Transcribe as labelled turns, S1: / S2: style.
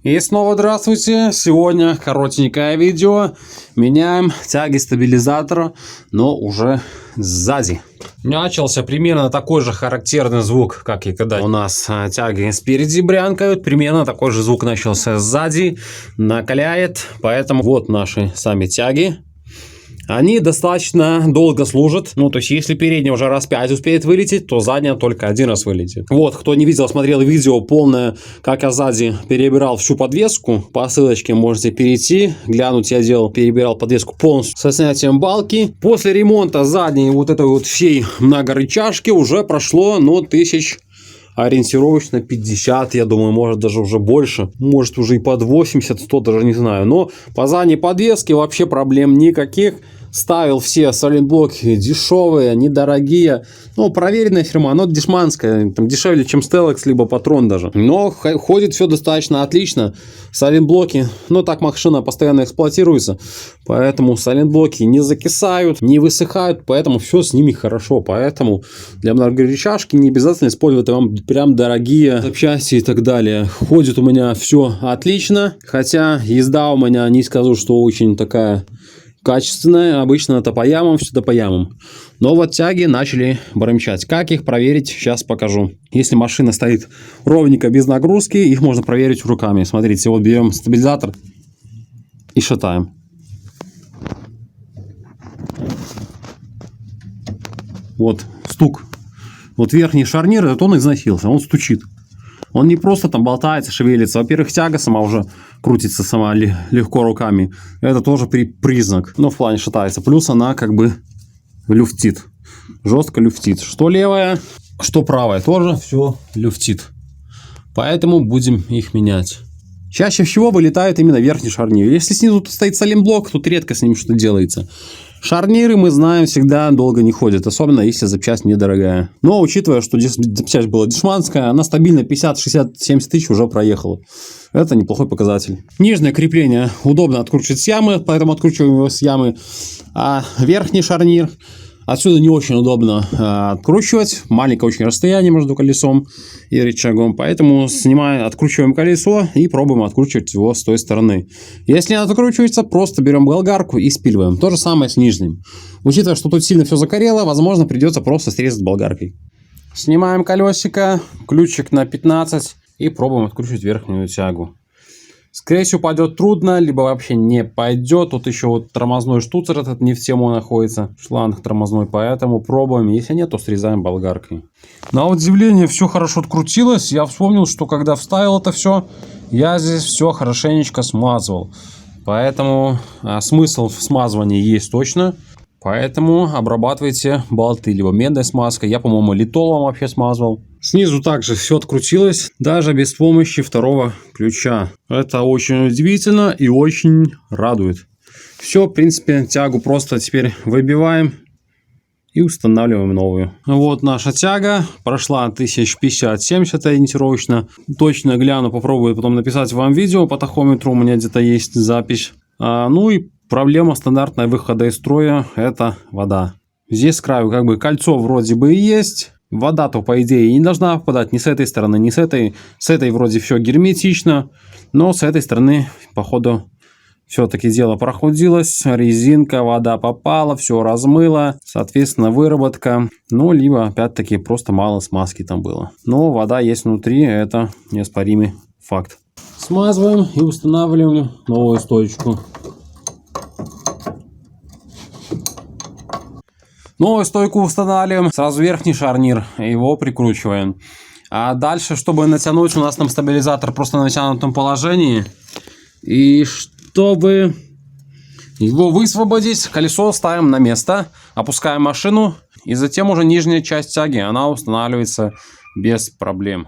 S1: И снова здравствуйте! Сегодня коротенькое видео. Меняем тяги стабилизатора, но уже сзади. Начался примерно такой же характерный звук, как и когда у нас тяги спереди брянкают. Примерно такой же звук начался сзади, накаляет. Поэтому вот наши сами тяги. Они достаточно долго служат. Ну, то есть, если передняя уже раз 5 успеет вылететь, то задняя только один раз вылетит. Вот, кто не видел, смотрел видео полное, как я сзади перебирал всю подвеску. По ссылочке можете перейти, глянуть. Я перебирал подвеску полностью со снятием балки. После ремонта задней вот этой вот всей многорычажки уже прошло, ну, тысяч... ориентировочно 50, я думаю, может даже уже больше, может уже и под 80, 100, даже не знаю. Но по задней подвеске вообще проблем никаких. Ставил все сайлентблоки дешевые, недорогие. Ну, проверенная фирма, но дешманская, там дешевле, чем Stellax, либо Patron даже. Но ходит все достаточно отлично. Сайлентблоки, ну так машина постоянно эксплуатируется, поэтому сайлентблоки не закисают, не высыхают, поэтому все с ними хорошо. Поэтому для многорычажки не обязательно использовать вам прям дорогие запчасти и так далее. Ходит у меня все отлично, хотя езда у меня, не скажу, что очень такая... качественная, обычно топоямом, все топоямом. Но вот тяги начали бормчать. Как их проверить, сейчас покажу. Если машина стоит ровненько, без нагрузки, их можно проверить руками. Смотрите, вот берем стабилизатор и шатаем. Вот стук. Вот верхний шарнир, это он износился, он стучит. Он не просто там болтается, шевелится. Во-первых, тяга сама уже крутится сама легко руками. Это тоже признак. Но в плане шатается. Плюс она как бы люфтит. Жестко люфтит. Что левая, что правая. Тоже все люфтит. Поэтому будем их менять. Чаще всего вылетает именно верхний шарнир. Если снизу стоит сайлентблок, тут редко с ним что-то делается. Шарниры, мы знаем, всегда долго не ходят, особенно если запчасть недорогая. Но учитывая, что запчасть была дешманская, она стабильно 50, 60, 70 тысяч уже проехала. Это неплохой показатель. Нижнее крепление удобно откручивать с ямы, поэтому откручиваем его с ямы. А верхний шарнир отсюда не очень удобно откручивать. Маленькое очень расстояние между колесом и рычагом. Поэтому откручиваем колесо и пробуем откручивать его с той стороны. Если не откручивается, просто берем болгарку и спиливаем. То же самое с нижним. Учитывая, что тут сильно все закорело, возможно, придется просто срезать болгаркой. Снимаем колесико, ключик на 15 и пробуем откручивать верхнюю тягу. Скорее всего, пойдет трудно, либо вообще не пойдет. Тут еще вот тормозной штуцер этот не в тему находится. Шланг тормозной, поэтому пробуем. Если нет, то срезаем болгаркой. На удивление, все хорошо открутилось. Я вспомнил, что когда вставил это все, я здесь все хорошенечко смазывал. Поэтому смысл в смазывании есть точно. Поэтому обрабатывайте болты либо медной смазкой. Я, по-моему, литолом вообще смазывал. Снизу также все открутилось, даже без помощи второго ключа. Это очень удивительно и очень радует. Все, в принципе, тягу просто теперь выбиваем и устанавливаем новую. Вот наша тяга. Прошла 1050-70 ориентировочно. Точно гляну, попробую потом написать вам видео по тахометру. У меня где-то есть запись. Ну и проблема стандартная выхода из строя – это вода. Здесь с краю как бы кольцо вроде бы и есть. Вода-то, по идее, не должна попадать ни с этой стороны, ни с этой. С этой вроде все герметично. Но с этой стороны, походу, все-таки дело прохудилось. Резинка, вода попала, все размыло. Соответственно, выработка. Ну, либо, опять-таки, просто мало смазки там было. Но вода есть внутри, это неоспоримый факт. Смазываем и устанавливаем новую стоечку. Новую стойку устанавливаем, сразу верхний шарнир, его прикручиваем. А дальше, чтобы натянуть, у нас там стабилизатор просто на натянутом положении. И чтобы его высвободить, колесо ставим на место, опускаем машину. И затем уже нижняя часть тяги, она устанавливается без проблем.